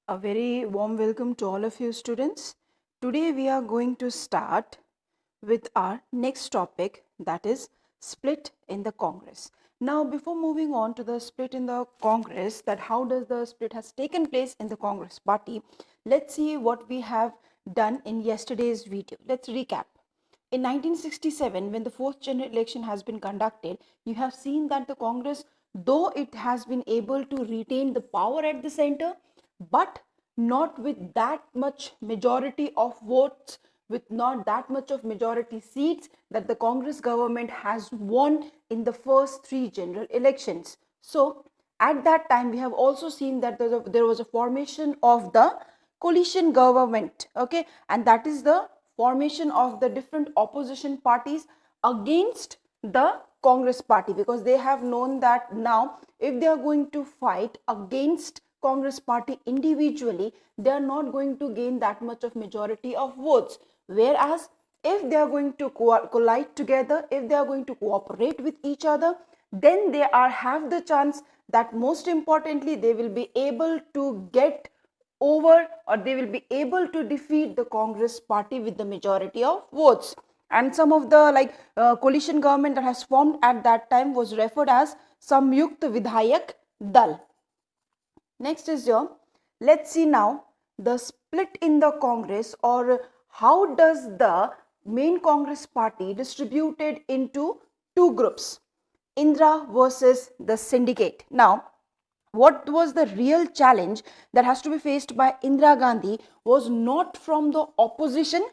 A very warm welcome to all of you students. Today we are going to start with our next topic, that is split in the Congress. Now before moving on to the split in the Congress, that how does the split has taken place in the Congress party, let's see what we have done in yesterday's video. Let's recap. In 1967, when the fourth general election has been conducted, you have seen that the Congress, though it has been able to retain the power at the center, but not with that much majority of votes, with not that much of majority seats that the Congress government has won in the first three general elections. So at that time, we have also seen that there was a formation of the coalition government, okay, and that is the formation of the different opposition parties against the Congress party, because they have known that now if they are going to fight against Congress party individually, they are not going to gain that much of majority of votes, whereas if they are going to collide together, if they are going to cooperate with each other, then they have the chance that most importantly they will be able to get over, or they will be able to defeat the Congress party with the majority of votes. And some of the coalition government that has formed at that time was referred as Samyukt Vidhayak Dal. Next is your, let's see now the split in the Congress, or how does the main Congress party distributed into two groups, Indra versus the syndicate. Now what was the real challenge that has to be faced by Indira Gandhi was not from the opposition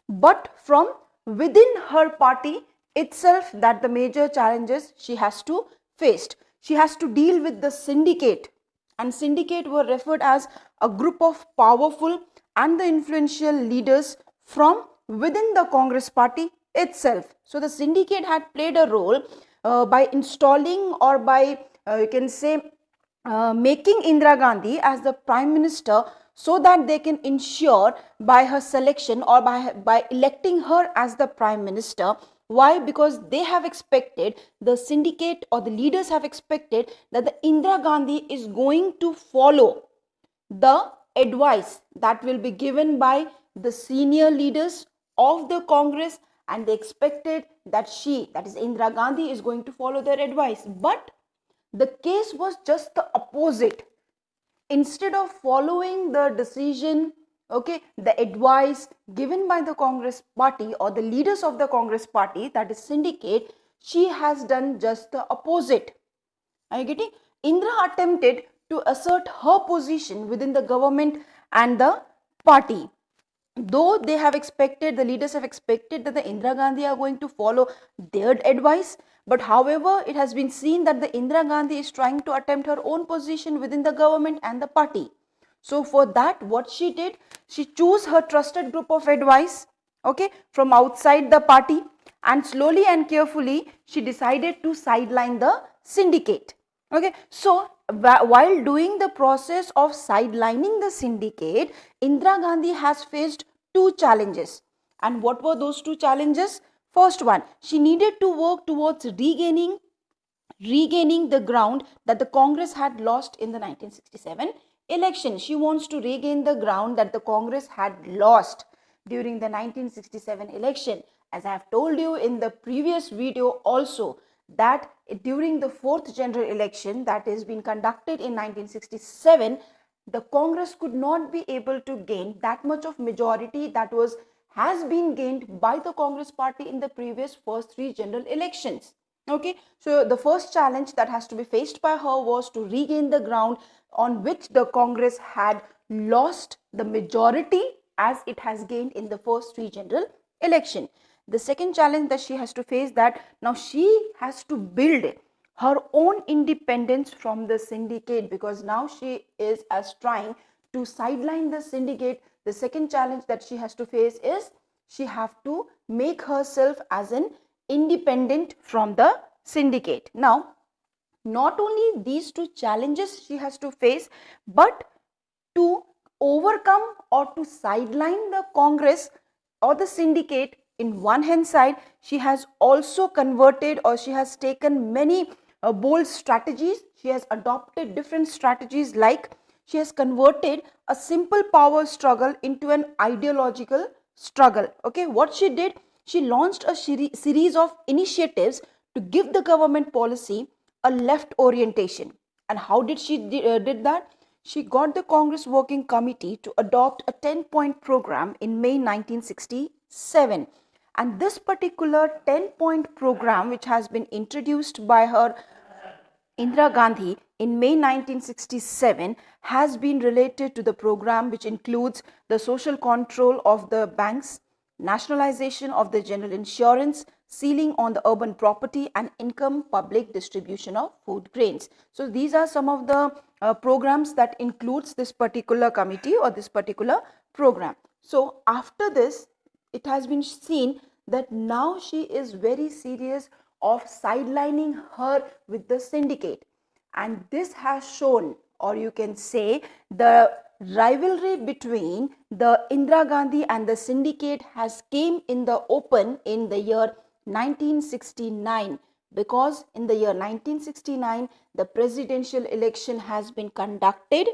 but from within her party itself, that the major challenges she has to face. She has to deal with the syndicate, and syndicate were referred as a group of powerful and the influential leaders from within the Congress party itself. So the syndicate had played a role by installing, or by you can say making Indira Gandhi as the prime minister, so that they can ensure by her selection, or by electing her as the prime minister. Why? Because they have expected, the syndicate or the leaders have expected, that the Indira Gandhi is going to follow the advice that will be given by the senior leaders of the Congress, and they expected that she, that is Indira Gandhi, is going to follow their advice. But the case was just the opposite. Instead of following the decision, okay, the advice given by the Congress party or the leaders of the Congress party, that is syndicate, she has done just the opposite. Are you getting? Indra attempted to assert her position within the government and the party. Though they have expected, the leaders have expected that the Indira Gandhi are going to follow their advice, but however, it has been seen that the Indira Gandhi is trying to attempt her own position within the government and the party. So for that, what she did, she chose her trusted group of advice, okay, from outside the party, and slowly and carefully she decided to sideline the syndicate. Okay, so while doing the process of sidelining the syndicate, Indira Gandhi has faced two challenges. And what were those two challenges? First one, she needed to work towards regaining the ground that the Congress had lost in the 1967 election. She wants to regain the ground that the Congress had lost during the 1967 election. As I have told you in the previous video also, that during the fourth general election that has been conducted in 1967, the Congress could not be able to gain that much of majority that has been gained by the Congress party in the previous first three general elections. Okay, so the first challenge that has to be faced by her was to regain the ground on which the Congress had lost the majority as it has gained in the first three general election. The second challenge that she has to face, that now she has to build her own independence from the syndicate, because now she is as trying to sideline the syndicate. The second challenge that she has to face is she have to make herself as an independent from the syndicate. Now, not only these two challenges she has to face, but to overcome or to sideline the Congress or the syndicate in one hand side, she has also converted, or she has taken many bold strategies. She has adopted different strategies, like She has converted a simple power struggle into an ideological struggle. Okay, what she did, she launched a series of initiatives to give the government policy a left orientation. And how did she did that? She got the Congress Working Committee to adopt a 10-point program in May 1967. And this particular 10-point program, which has been introduced by her Indira Gandhi in May 1967, has been related to the program which includes the social control of the banks, nationalization of the general insurance, ceiling on the urban property, and income public distribution of food grains. So these are some of the programs that includes this particular committee or this particular program. So after this, it has been seen that now she is very serious of sidelining her with the syndicate, and this has shown, or you can say, the rivalry between the Indira Gandhi and the syndicate has came in the open in the year 1969, because in the year 1969 the presidential election has been conducted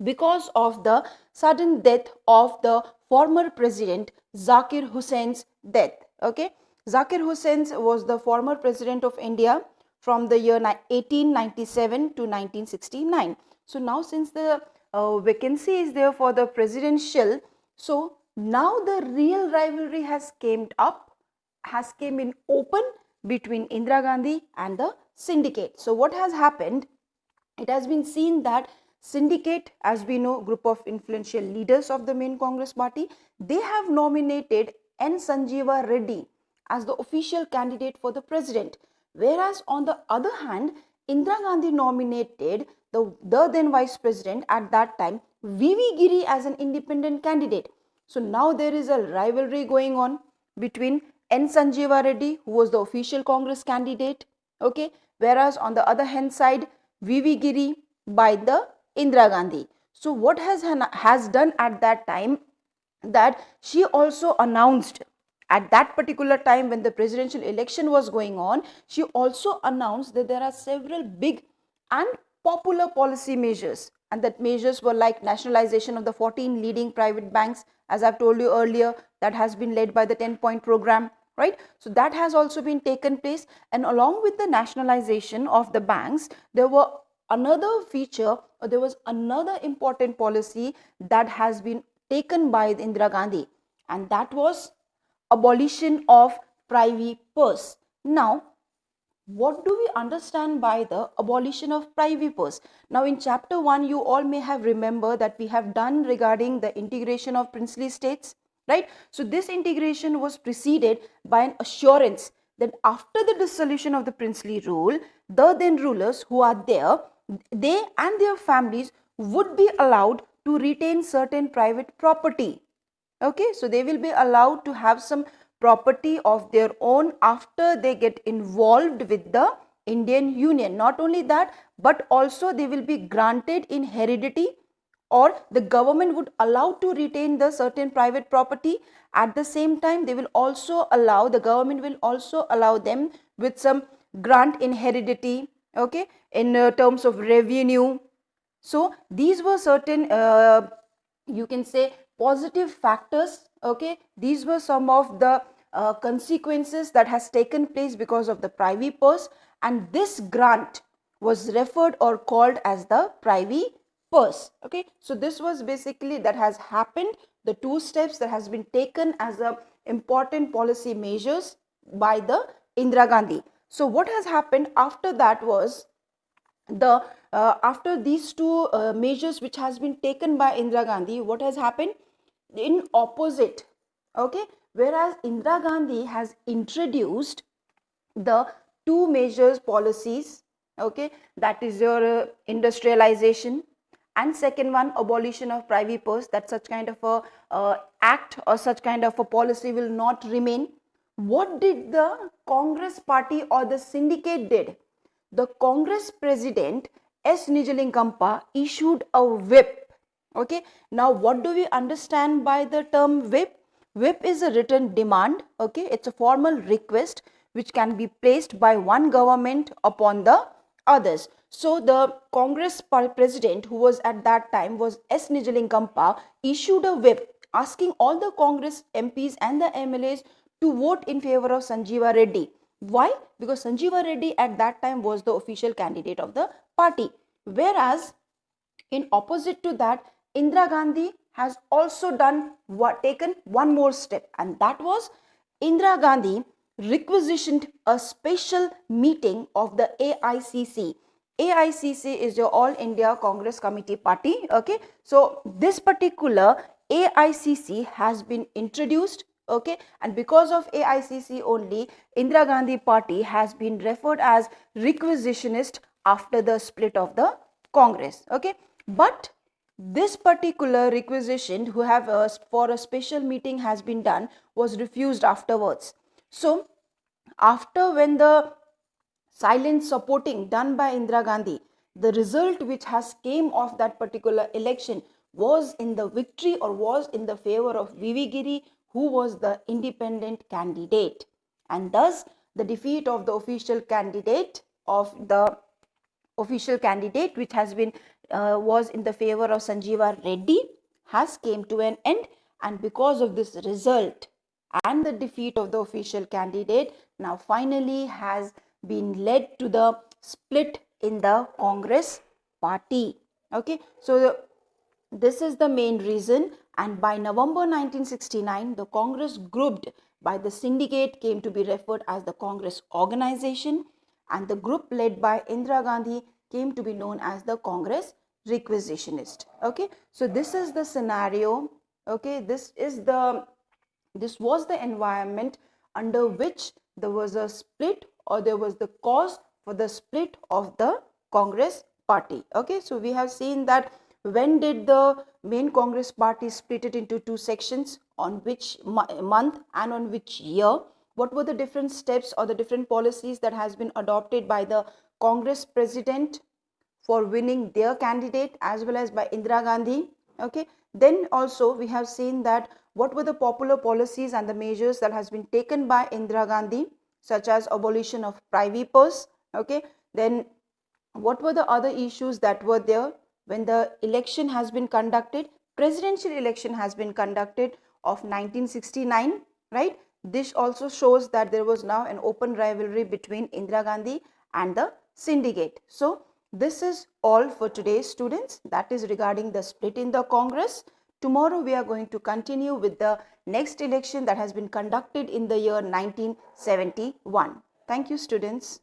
because of the sudden death of the former president Zakir Hussein's death. Okay, Zakir Hussain was the former president of India from the year 1897 to 1969. So now since the vacancy is there for the presidential, so now the real rivalry has came in open between Indira Gandhi and the syndicate. So what has happened? It has been seen that syndicate, as we know, group of influential leaders of the main Congress party, they have nominated N. Sanjeeva Reddy as the official candidate for the president. Whereas on the other hand, Indira Gandhi nominated the then vice president at that time, V.V. Giri, as an independent candidate. So now there is a rivalry going on between N. Sanjeeva Reddy, who was the official Congress candidate, okay, whereas on the other hand side, V.V. Giri by the Indira Gandhi. So what has done at that time, that she also announced at that particular time when the presidential election was going on, she also announced that there are several big and popular policy measures, and that measures were like nationalization of the 14 leading private banks, as I've told you earlier, that has been led by the 10-point program, right? So that has also been taken place, and along with the nationalization of the banks, there was another important policy that has been taken by Indira Gandhi, and that was abolition of privy purse. Now, what do we understand by the abolition of privy purse? Now, in chapter 1, you all may have remembered that we have done regarding the integration of princely states, right? So this integration was preceded by an assurance that after the dissolution of the princely rule, the then rulers who are there, they and their families would be allowed to retain certain private property. Okay, so they will be allowed to have some property of their own after they get involved with the Indian Union. Not only that, but also they will be granted in heredity, or the government would allow to retain the certain private property. At the same time, the government will also allow them with some grant in heredity, okay, in terms of revenue. So these were certain, you can say, positive factors, okay. These were some of the consequences that has taken place because of the privy purse, and this grant was referred or called as the privy purse, okay. So this was basically that has happened, the two steps that has been taken as a important policy measures by the Indira Gandhi. So what has happened after that was the after these two measures which has been taken by Indira Gandhi, what has happened in opposite, okay, whereas Indira Gandhi has introduced the two measures policies, okay, that is your industrialization, and second one, abolition of privy purse, that such kind of a act or such kind of a policy will not remain. What did the Congress party or the syndicate did? The Congress president S. Nijalingampa issued a whip. Okay, now what do we understand by the term whip? Whip is a written demand, okay, it's a formal request which can be placed by one government upon the others. So the Congress president, who was at that time was S. Nijalingampa, issued a whip asking all the Congress MPs and the MLAs to vote in favor of Sanjeeva Reddy. Why? Because Sanjeeva Reddy at that time was the official candidate of the party. Whereas in opposite to that, Indira Gandhi has also taken one more step, and that was Indira Gandhi requisitioned a special meeting of the AICC. AICC is your All India Congress Committee Party. Okay, so this particular AICC has been introduced. Okay, and because of AICC only, Indira Gandhi Party has been referred as requisitionist after the split of the Congress. Okay, but this particular requisition who have for a special meeting has been done was refused afterwards. So after when the silent supporting done by Indira Gandhi, the result which has came of that particular election was in the victory or was in the favor of VV Giri, who was the independent candidate, and thus the defeat of the official candidate which has been was in the favor of Sanjeeva Reddy has came to an end, and because of this result and the defeat of the official candidate, now finally has been led to the split in the Congress party. Okay, so this is the main reason, and by November 1969, the Congress grouped by the syndicate came to be referred as the Congress Organization, and the group led by Indira Gandhi came to be known as the Congress Requisitionist. Okay, so this is the scenario. Okay, this was the environment under which there was a split, or there was the cause for the split of the Congress party. Okay, so we have seen that when did the main Congress party split it into two sections, on which month and on which year, what were the different steps or the different policies that has been adopted by the Congress president for winning their candidate as well as by Indira Gandhi. Okay, then also we have seen that what were the popular policies and the measures that has been taken by Indira Gandhi, such as abolition of privy purse. Okay, then what were the other issues that were there when the election has been conducted, presidential election has been conducted of 1969, right? This also shows that there was now an open rivalry between Indira Gandhi and the syndicate. So this is all for today, students. That is regarding the split in the Congress. Tomorrow we are going to continue with the next election that has been conducted in the year 1971. Thank you, students.